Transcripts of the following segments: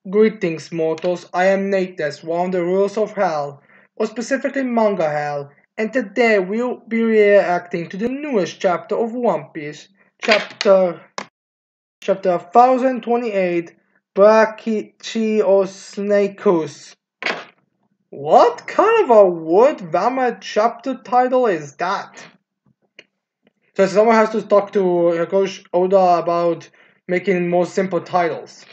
Greetings, mortals. I am Natus, one of the rulers of Hell, or specifically Manga Hell, and today we'll be reacting to the newest chapter of One Piece, chapter 1028, Brachiosnakeus. What kind of a word vomit chapter title is that? So someone has to talk to Coach Oda about making more simple titles.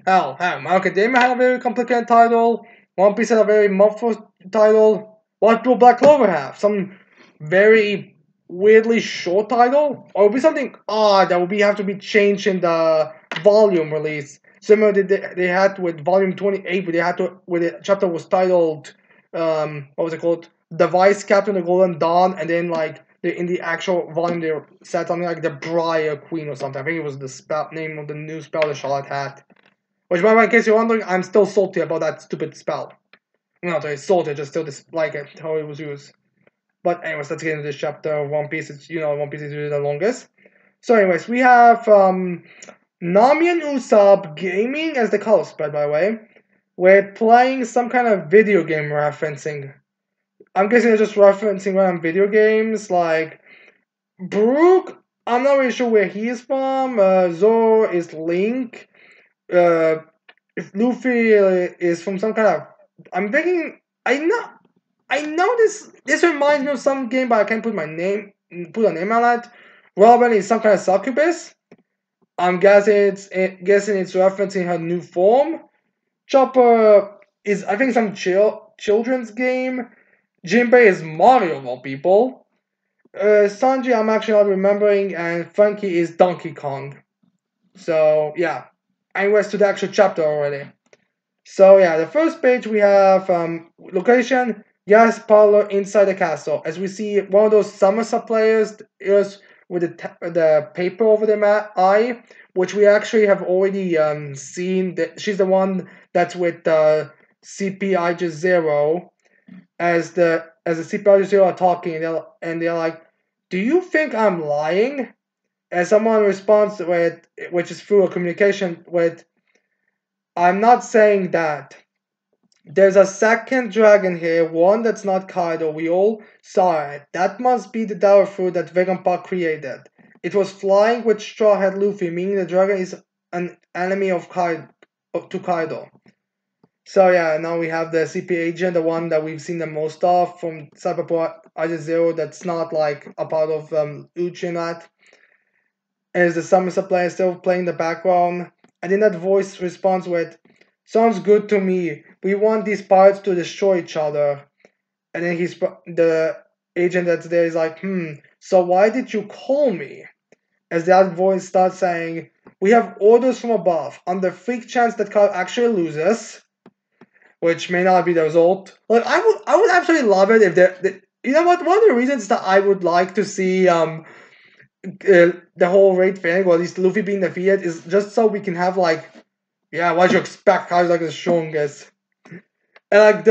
My Academia had a very complicated title. One Piece had a very muffled title. What will Black Clover have? Some very weirdly short title? Or will be something odd that will have to be changed in the volume release. Similar to they had with volume 28, where the chapter was titled, what was it called? The Vice Captain of the Golden Dawn, and then in the actual volume they said something like the Briar Queen or something. I think it was the name of the new spell that Charlotte had. Which, by the way, in case you're wondering, I'm still salty about that stupid spell. I'm not really salty, just still dislike it, how it was used. But anyways, let's get into this chapter of One Piece. One Piece is usually the longest. So anyways, we have Nami and Usopp Gaming as the color spread, by the way. We're playing some kind of video game referencing. I'm guessing they're just referencing random video games, like Brook. I'm not really sure where he is from. Zoro is Link. If Luffy is from some kind of, I'm thinking, I know this reminds me of some game, but I can't put a name on it. Robin is some kind of succubus. I'm guessing it's referencing her new form. Chopper is, I think, some children's game. Jinbei is Mario of all people. Sanji, I'm actually not remembering, and Frankie is Donkey Kong. So yeah. Anyways, to the actual chapter already. So yeah, the first page we have location, gas parlor inside the castle. As we see one of those Somerset players is with the paper over their eye, which we actually have already seen. She's the one that's with CPI just zero, as the CPI just zero are talking, and they're like, "Do you think I'm lying?" And someone responds with, which is through a communication with, "I'm not saying that. There's a second dragon here, one that's not Kaido. We all saw it. That must be the Devil Fruit that Vegapunk created. It was flying with Straw Hat Luffy, meaning the dragon is an enemy of to Kaido." So yeah, now we have the CP agent, the one that we've seen the most of from Cyberpunk Zero. That's not like a part of Uchinat. As the Somerset player still playing the background, and then that voice responds with, "Sounds good to me. We want these pirates to destroy each other." And then the agent that's there is like, so why did you call me?" As that voice starts saying, "We have orders from above. On the freak chance that Carl actually loses," which may not be the result. Like I would absolutely love it if you know what? One of the reasons that I would like to see the whole raid thing, or at least Luffy being defeated, is just so we can have what you expect, how like the strongest. And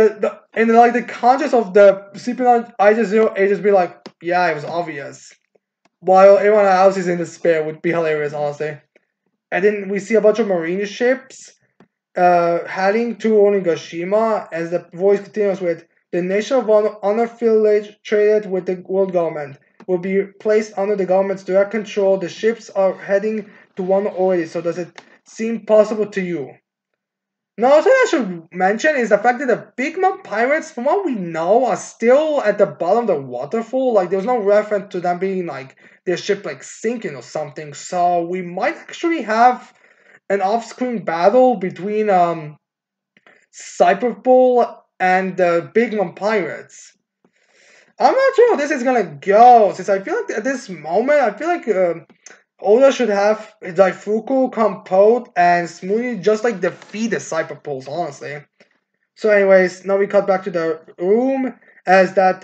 like the conscious of the CP9 I just agents be like, yeah, it was obvious. While everyone else is in despair would be hilarious, honestly. And then we see a bunch of marine ships heading to Onigashima as the voice continues with, "The nation of unaffiliated with the world government will be placed under the government's direct control. The ships are heading to one already, so does it seem possible to you?" Now, something I should mention is the fact that the Big Mom pirates, from what we know, are still at the bottom of the waterfall. Like, there's no reference to them being like their ship sinking or something. So we might actually have an off-screen battle between Cyberpole and the Big Mom pirates. I'm not sure how this is gonna go, since I feel like at this moment, I feel like Oda should have Daifuku, Compote, and Smoothie just defeat the Cyberpoles, honestly. So anyways, now we cut back to the room as that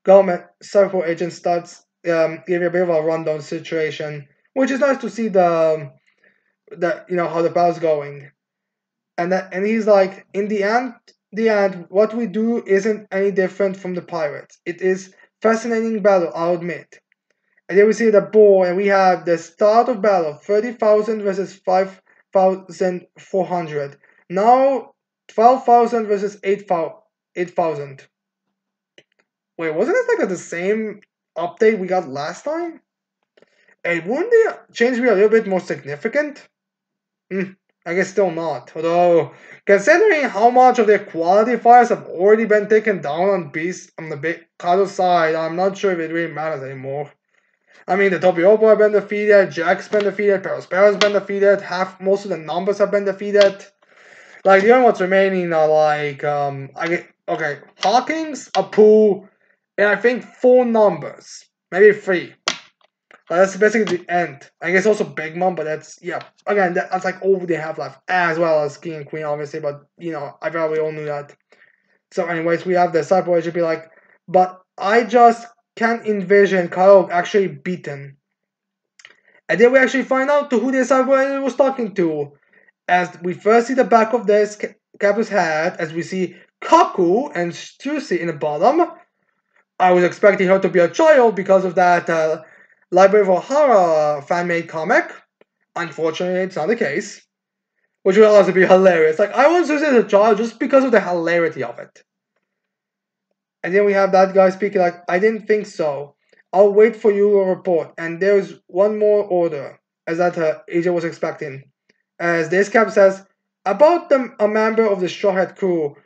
government Cyberpole agent starts giving a bit of a rundown situation, which is nice to see how the battle's going. And he's like, in the end, what we do isn't any different from the pirates. It is fascinating battle, I'll admit. And then we see the board, and we have the start of battle: 30,000 versus 8,400. Now 12,000 versus 8,000. Wait, wasn't it like the same update we got last time? And wouldn't the change be a little bit more significant? I guess still not. Although, considering how much of their quality files have already been taken down on the big Kado side, I'm not sure if it really matters anymore. I mean, the Topiopo have been defeated, Jack's been defeated, Perospero's been defeated, most of the numbers have been defeated. Like, the only ones remaining are like, okay, Hawkins, Apu, and I think 4 numbers. Maybe 3. That's basically the end. I guess also Big Mom, but that's, yeah. Again, that's like all they have left. As well as King and Queen, obviously, but, you know, I probably all knew that. So anyways, we have the Cyborg should be like, but I just can't envision Kyle actually beaten. And then we actually find out to who the Cyborg was talking to. As we first see the back of this Cap's head, as we see Kaku and Stussy in the bottom. I was expecting her to be a child because of that Library of Horror fan-made comic. Unfortunately, it's not the case. Which will also be hilarious. Like, I want Susie as a child just because of the hilarity of it. And then we have that guy speaking like, I didn't think so. I'll wait for your report. And there's one more order, as that agent was expecting. As this cap says, about a member of the Straw Hat crew,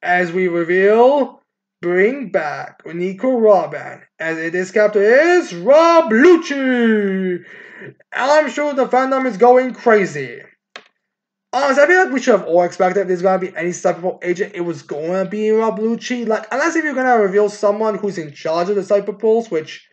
as we reveal, bring back Nico Robin, as this captain is Rob Lucci. I'm sure the fandom is going crazy. Honestly, I feel like we should have all expected if there's gonna be any Cyberpunk agent, it was gonna be Rob Lucci. Like, unless if you're gonna reveal someone who's in charge of the Cyberpulse, which,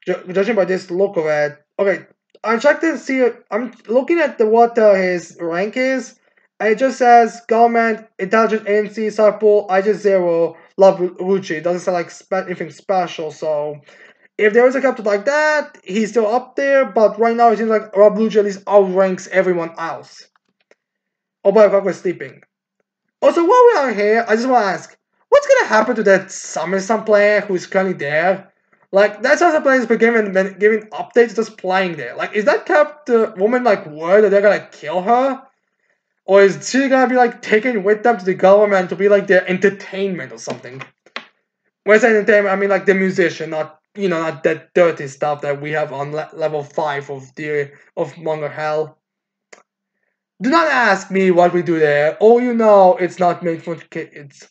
judging by this look of it, okay, I'm checking to see. I'm looking at what his rank is, and it just says government, intelligence agency, Cyberpulse, I just 0, Rob Lucci. It doesn't sound like anything special, so. If there is a captain like that, he's still up there, but right now it seems like Rob Lucci at least outranks everyone else. Oh, by the way, we're sleeping. Also, while we are here, I just want to ask, what's gonna happen to that SummerSlam player who's currently there? Like, that SummerSlam player has been giving updates just playing there. Like, is that woman, like, worried that they're gonna kill her? Or is she gonna be, like, taken with them to the government to be, like, their entertainment or something? When I say entertainment, I mean, like, the musician, not, you know, not that dirty stuff that we have on level 5 of Manga Hell. Do not ask me what we do there. Oh, you know, it's not made for kids.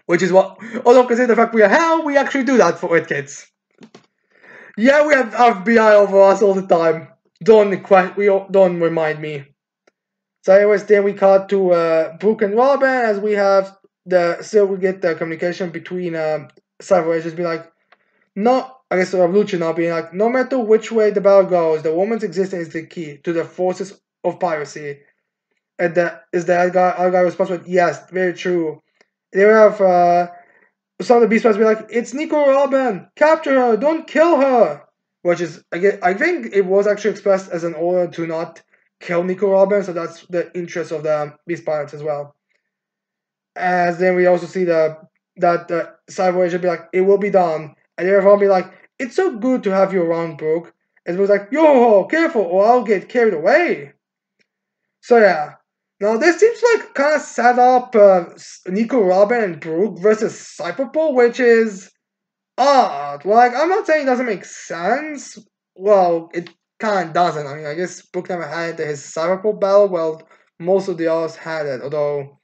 Which is what, although consider the fact we are hell, we actually do that for kids. Yeah, we have FBI over us all the time. Don't remind me. So anyways, then we cut to Brooke and Robin as we have we get the communication between Cyber Agents be like, no, I guess Lucci now being like, no matter which way the battle goes, the woman's existence is the key to the forces of piracy. And that is that our guy responsible. Yes, very true. They have some of the Beast Boys be like, it's Nico Robin, capture her, don't kill her. Which is, I think it was actually expressed as an order to not kill Nico Robin, so that's the interest of the Beast Pirates as well. As then we also see that Cyber Agent be like, it will be done. And everyone be like, it's so good to have you around, Brooke. And it was like, yo, careful, or I'll get carried away. So yeah. Now this seems like kind of set up Nico Robin and Brooke versus Cyberpole, which is odd. Like, I'm not saying it doesn't make sense. Well, it kind of doesn't. I mean, I guess Brooke never had his Cyberpole battle. Well, most of the others had it, although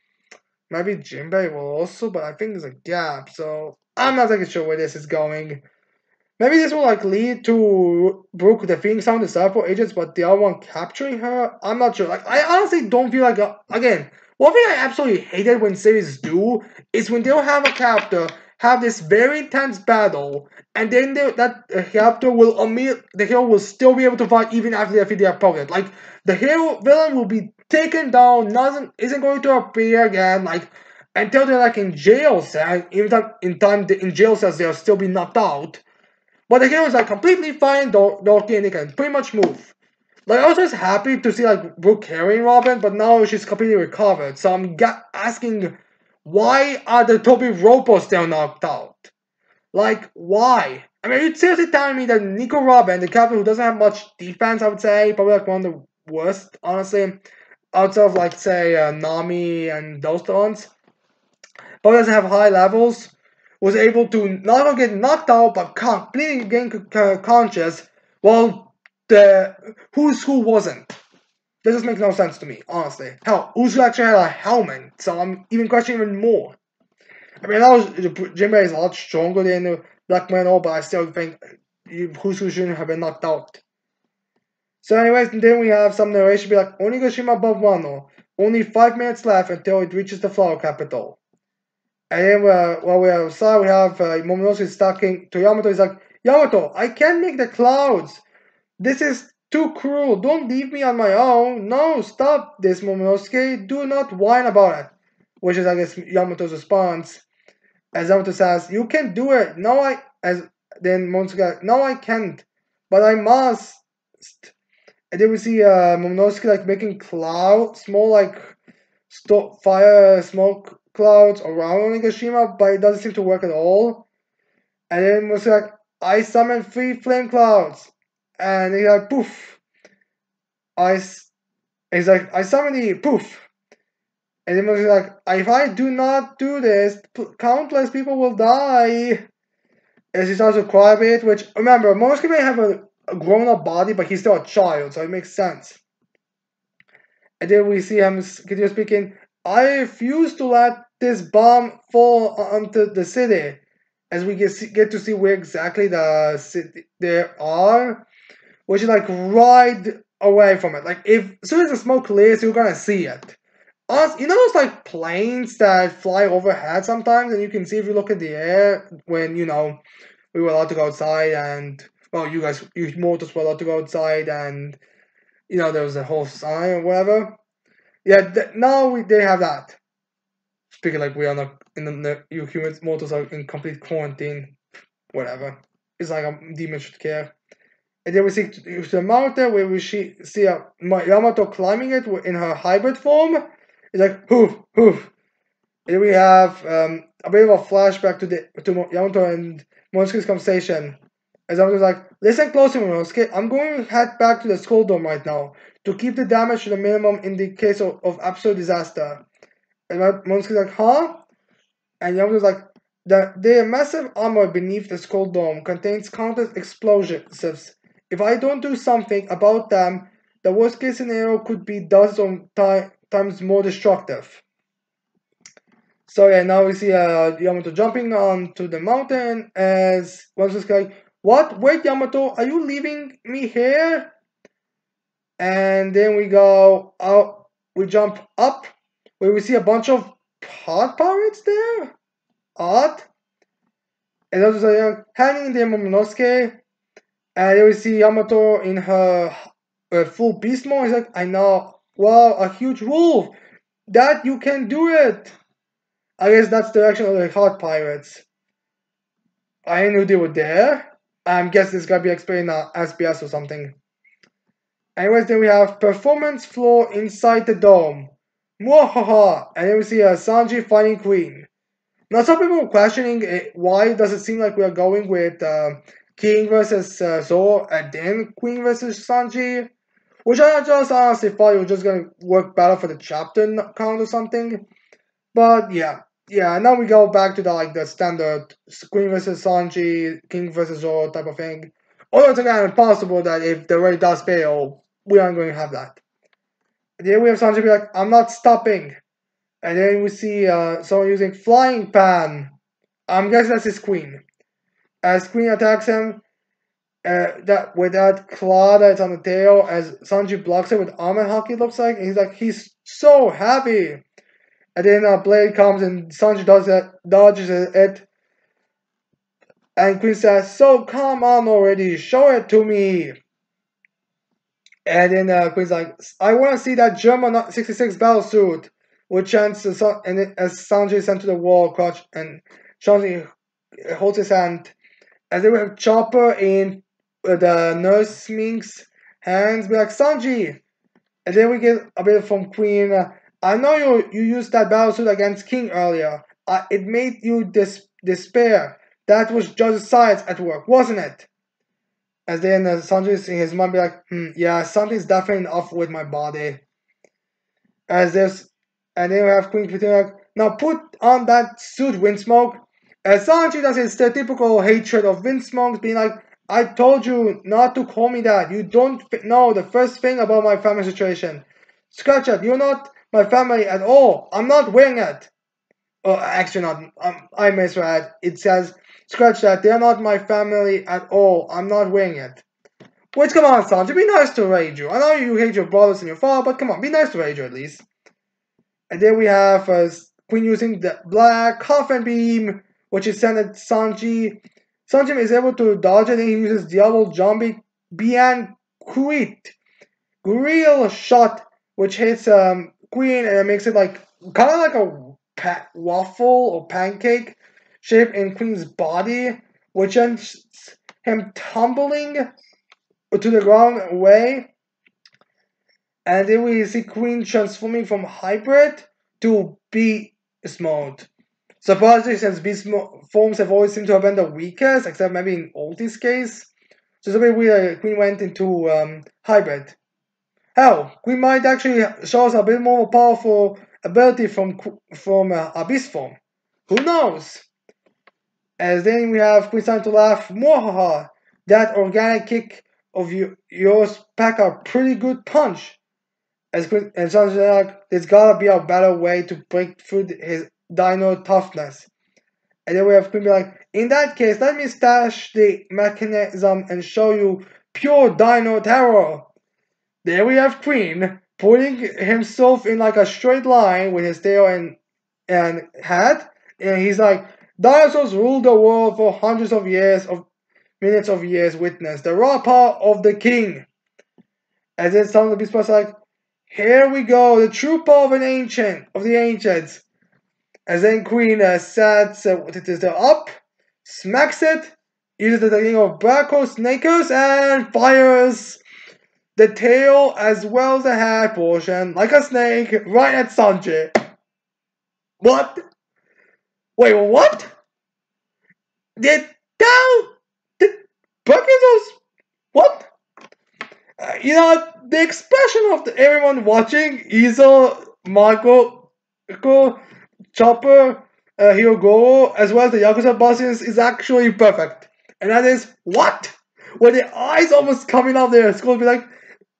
maybe Jinbei will also, but I think there's a gap, so I'm not really sure where this is going. Maybe this will like lead to Brooke defeating some of the Cyberpole agents, but the other one capturing her. I'm not sure. Like, I honestly don't feel like again. One thing I absolutely hated when series do is when they'll have a character have this very intense battle, and then that character will the hero will still be able to fight even after they defeat their opponent. Like, the hero villain will be taken down, isn't going to appear again. Like, until they're like in jail cells. Even in jail cells they'll still be knocked out. But the hero is like completely fine, Dorky, and they can pretty much move. Like, I was just happy to see like Brooke carrying Robin, but now she's completely recovered. So I'm asking, why are the Toby Ropo still knocked out? Like, why? I mean, are you seriously telling me that Nico Robin, the captain who doesn't have much defense, I would say, probably like one of the worst, honestly. Outside of, like, say, Nami and those ones. But doesn't have high levels. Was able to not only get knocked out, but completely gain conscious, while the Who's Who wasn't. That just makes no sense to me, honestly. Hell, Who's Who actually had a helmet, so I'm even questioning even more. I mean, Jinbei is a lot stronger than Black Mano, but I still think Who's Who shouldn't have been knocked out. So anyways, then we have some narration be like, Onigashima above Wano. Only 5 minutes left until it reaches the flower capital. And then while we are outside, we have Momonosuke talking to Yamato. He's like, Yamato, I can't make the clouds. This is too cruel. Don't leave me on my own. No, stop this, Momonosuke. Do not whine about it. Which is, I guess, Yamato's response. As Yamato says, you can do it. No, then Momonosuke, no, I can't. But I must. And then we see Momonosuke like making clouds, small like fire smoke clouds around Onigashima, but it doesn't seem to work at all. And then Momonosuke like, I summon 3 flame clouds, and he's like, poof. He's like, I summon the poof. And then Momonosuke like, if I do not do this, countless people will die. As he starts to cry a bit, which remember, Momonosuke may have a grown-up body, but he's still a child, so it makes sense. And then we see him continue speaking, I refuse to let this bomb fall onto the city. As we get to see where exactly the city there are, which is like right away from it. Like, if as soon as the smoke clears, you're gonna see it. You know those like planes that fly overhead sometimes, and you can see if you look at the air when, you know, we were allowed to go outside, and well, you mortals were allowed to go outside, and you know there was a whole sign or whatever. Yeah, now they have that. Speaking like we are not you humans mortals are in complete quarantine, whatever. It's like a demon should care. And then we see the mountain where we see Yamato climbing it in her hybrid form. It's like hoof hoof. And we have a bit of a flashback to Yamato and Momonosuke's conversation. As Yamato's like, listen closely, Momonosuke. I'm going to head back to the Skull Dome right now to keep the damage to the minimum in the case of absolute disaster. And Momonosuke's like, huh? And Yamato's like, the massive armor beneath the Skull Dome contains countless explosives. If I don't do something about them, the worst case scenario could be dozens of times more destructive. So yeah, now we see Yamato jumping onto the mountain as Momonosuke's like, what? Wait, Yamato, are you leaving me here? And then we go out, we jump up, where we see a bunch of hot pirates there. Odd. And those are hanging there, Momonosuke. And then we see Yamato in her full beast mode. He's like, I know, wow, a huge wolf. That you can do it. I guess that's the direction of the hot pirates. I knew they were there. I'm guessing it's gonna be explained in SBS or something. Anyways, then we have performance floor inside the dome. Mwahaha! And then we see Sanji fighting Queen. Now some people are questioning why does it seem like we are going with King versus Zoro and then Queen versus Sanji? Which I just honestly thought it was just gonna work better for the chapter count or something. But yeah. Yeah, now we go back to the standard Queen versus Sanji, King versus Zoro type of thing. Although it's again impossible that if the raid does fail, we aren't going to have that. And then we have Sanji be like, I'm not stopping. And then we see someone using Flying Pan. I'm guessing that's his queen. As Queen attacks him, with that claw that's on the tail, as Sanji blocks it with almond hockey, looks like, and he's so happy. And then Blade comes and Sanji dodges it. And Queen says, so come on already, show it to me. And then Queen's like, I want to see that German 66 battle suit. With chance, as Sanji is sent to the wall, crouch, and Sanji holds his hand. As they have Chopper in the nurse Mink's hands, be like, Sanji! And then we get a bit from Queen. I know you used that battle suit against King earlier. It made you despair. That was just science at work, wasn't it? As then Sanji's in his mind be like, yeah, something's definitely off with my body. As there's, and then we have Queen Victoria like, now put on that suit, Windsmoke. As Sanji does his typical hatred of Windsmoke, being like, I told you not to call me that. You don't know the first thing about my family situation. Scratch it. You're not my family at all. I'm not wearing it. Oh, actually not. I misread. It says, scratch that. They're not my family at all. I'm not wearing it. Which, come on, Sanji, be nice to Reiju. I know you hate your brothers and your father, but come on, be nice to Reiju at least. And then we have Queen using the Black Coffin Beam, which is sent at Sanji. Sanji is able to dodge it, and he uses Diablo Zombie Bian Kuit. Real shot, which hits Queen, and it makes it like kind of like a waffle or pancake shape in Queen's body, which ends him tumbling to the ground away. And then we see Queen transforming from hybrid to beast mode. Supposedly, since beast forms have always seemed to have been the weakest, except maybe in Ulti's case. So it's a bit weird Queen went into hybrid. Hell, Queen might actually show us a bit more powerful ability from Abyss form. Who knows? As then we have Queen starting to laugh. Mwahaha! That organic kick of yours pack a pretty good punch. As Queen and Sanji's like, there's gotta be a better way to break through his dino toughness. And then we have Queen be like, in that case, let me stash the mechanism and show you pure dino terror. There we have Queen putting himself in like a straight line with his tail and head, and he's like, dinosaurs ruled the world for hundreds of years, of minutes of years. Witness the raw power of the king. As then some of the beast are like, here we go, the true power of the ancients. As then Queen sets it up, smacks it, uses the technique of Brachiosnakeus, and fires the tail as well as the head portion, like a snake, right at Sanji. What? Wait, what? Did Brachios? What? The expression of everyone watching, Iso, Marco, Chopper, Hyogoro, as well as the Yakuza bosses, is actually perfect. And that is, what? When the eyes almost coming out their skull, be like,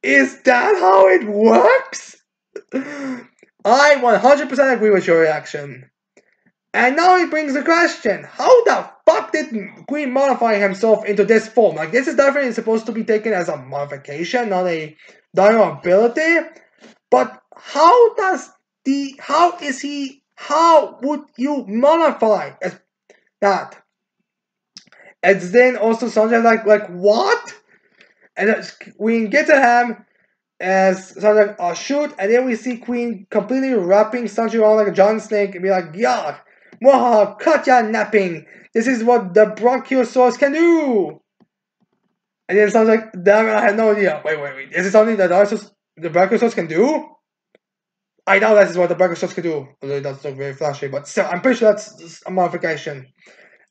is that how it works? I 100% agree with your reaction. And now it brings the question, how the fuck did Queen modify himself into this form? Like, this is definitely supposed to be taken as a modification, not a dino ability. But how would you modify that? And then also Sanjay like what? And Queen gets at him as Sanjay shoot, and then we see Queen completely wrapping Sanjay around like a giant snake and be like, yeah, Mwahaha, cut ya napping. This is what the Brachiosaurus can do. And then Sanjay's like, damn it, I had no idea. Wait. Is it something that the Brachiosaurus can do? I know that is what the Brachiosaurus can do. Although it doesn't look very flashy, but still, I'm pretty sure that's a modification.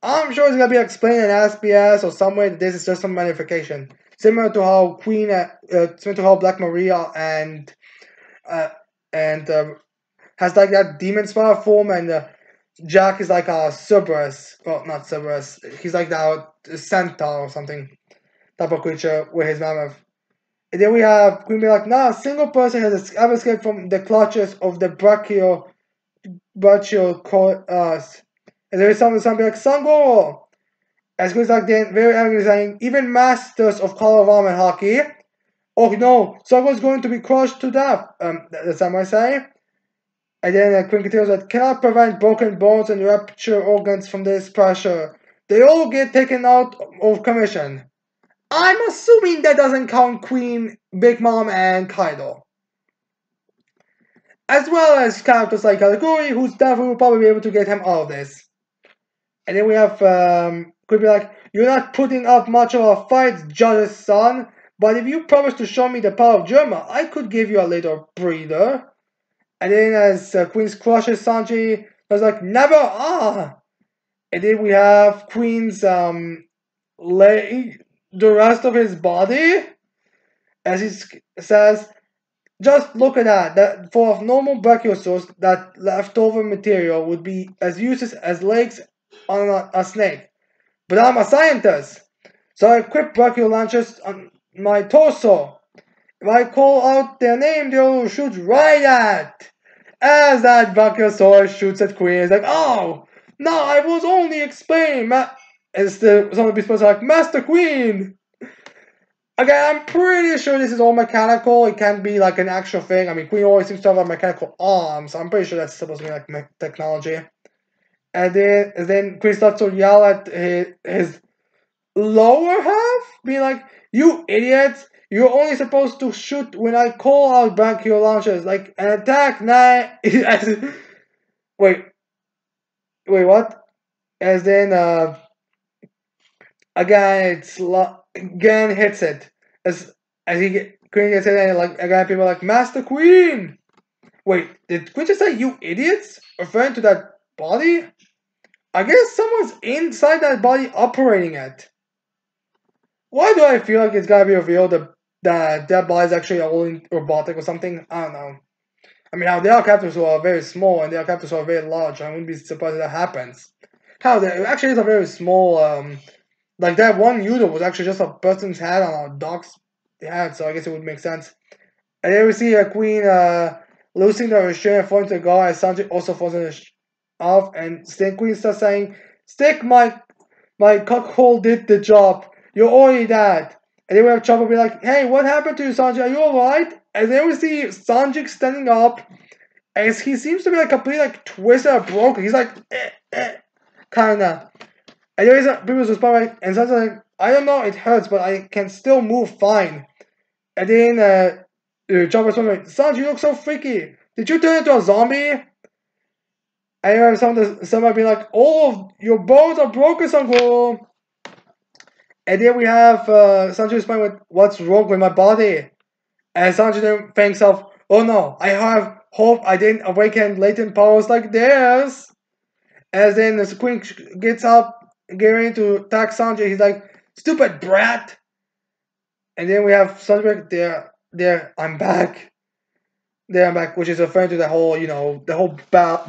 I'm sure it's gonna be explained in SBS or somewhere that this is just some modification. Similar to how similar to how Black Maria and has like that demon spider form, and Jack is like a Cerberus. Well, not Cerberus. He's like that centaur or something type of creature with his mammoth. And then we have Queen be like, nah, a single person has ever escaped from the clutches of the Brachiosnakeus. And there is something like Sangoro. As Queen's like then very angry saying, even masters of color ramen hockey. Oh no, Sangoro's going to be crushed to death. The samurai say. And then Queen continues that cannot prevent broken bones and ruptured organs from this pressure. They all get taken out of commission. I'm assuming that doesn't count Queen, Big Mom, and Kaido. As well as characters like Katakuri, who's definitely will probably be able to get him out of this. And then we have could be like, you're not putting up much of a fight, Judge's son, but if you promise to show me the power of Germa, I could give you a little breather. And then as Queen's crushes Sanji, I was like, never, And then we have Queen's the rest of his body, as he says, just look at that. That for a normal brachiosaurus, that leftover material would be as useless as legs on a snake. But I'm a scientist, so I equip brachial launchers on my torso. If I call out their name, they'll shoot right at. As that brachiosaurus shoots at Queen, it's like, oh, no, I was only explaining. As some of the people are like, Master Queen. Again, I'm pretty sure this is all mechanical. It can't be like an actual thing. I mean, Queen always seems to have a mechanical arm, so I'm pretty sure that's supposed to be like technology. And then Queen starts to yell at his lower half, being like, "You idiots! You're only supposed to shoot when I call out brachial launchers, like an attack." Nah. wait, what? As then again, again hits it as Queen gets hit, and like again people are like, Master Queen. Wait, did Queen just say "you idiots" referring to that body? I guess someone's inside that body operating it. Why do I feel like it's gotta be revealed that body is actually all robotic or something? I don't know. I mean, the helicopters are very small and the helicopters are very large. I wouldn't be surprised if that happens. How there actually is a very small like that one Udo was actually just a person's head on a dog's head, so I guess it would make sense. And then we see a Queen losing the restraint and falling to the guard as Sanji also falls off, and Queen starts saying, "Stick, my cuckold did the job. You're already dead." And then we have Chopper be like, "Hey, what happened to you, Sanji? Are you alright?" And then we see Sanji standing up, and he seems to be like completely like twisted or broken. He's like, kinda. And there is a previous response, and Sanji's like, "I don't know, it hurts, but I can still move fine." And then Chopper's like, "Sanji, you look so freaky. Did you turn into a zombie?" And you have somebody be like, "All of your bones are broken, Sango." And then we have Sanji respond with, "What's wrong with my body?" And Sanji then thinks of, "Oh no, I have hope I didn't awaken latent powers like this." As then the Queen gets up, getting ready to attack Sanji. He's like, "Stupid brat." And then we have Sanji there, I'm back. There I'm back, which is referring to the whole, the whole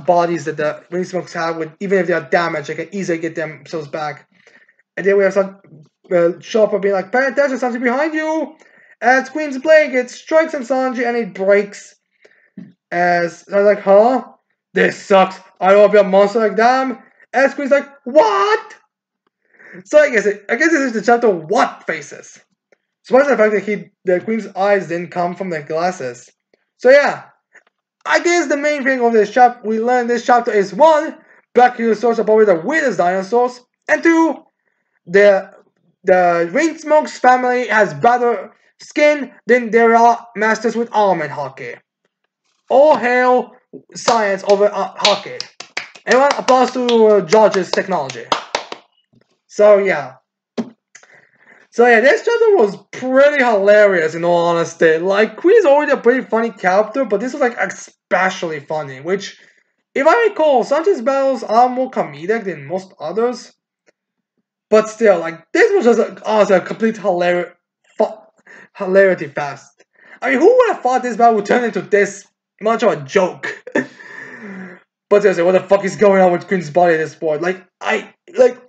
bodies that the Wind Smokes have, with even if they are damaged, they can easily get themselves back. And then we have some Chopper being like, "Pay attention, Sanji, behind you!" As Queen's blanket strikes on Sanji and it breaks. As I was like, "Huh? This sucks. I don't want to be a monster like them." As Queen's like, "What?" So I guess this is the chapter "What" faces. Despite the fact that the Queen's eyes didn't come from the glasses. So yeah, I guess the main thing of this chapter we learned in this chapter is 1, Brachiosaurus are probably the weirdest dinosaurs, and 2, the Ring Smoke's family has better skin than there are masters with almond hockey. All hail science over hockey. Anyone? Applause to George's technology. So yeah. This chapter was pretty hilarious in all honesty. Like, Queen's already a pretty funny character, but this was like especially funny, which, if I recall, Sanji's battles are more comedic than most others. But still, like, this was just honestly a complete hilarity fest. I mean, who would have thought this battle would turn into this much of a joke? But seriously, what the fuck is going on with Queen's body at this point?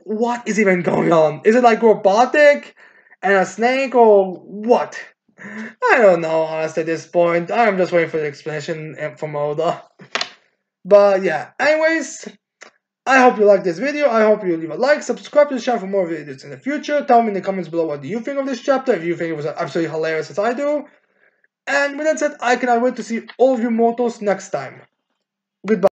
What is even going on? Is it like robotic and a snake or what? I don't know, honestly, at this point. I'm just waiting for the explanation from Oda. But yeah, anyways, I hope you liked this video. I hope you leave a like, subscribe to the channel for more videos in the future. Tell me in the comments below what do you think of this chapter, if you think it was absolutely hilarious as I do. And with that said, I cannot wait to see all of you mortals next time. Goodbye.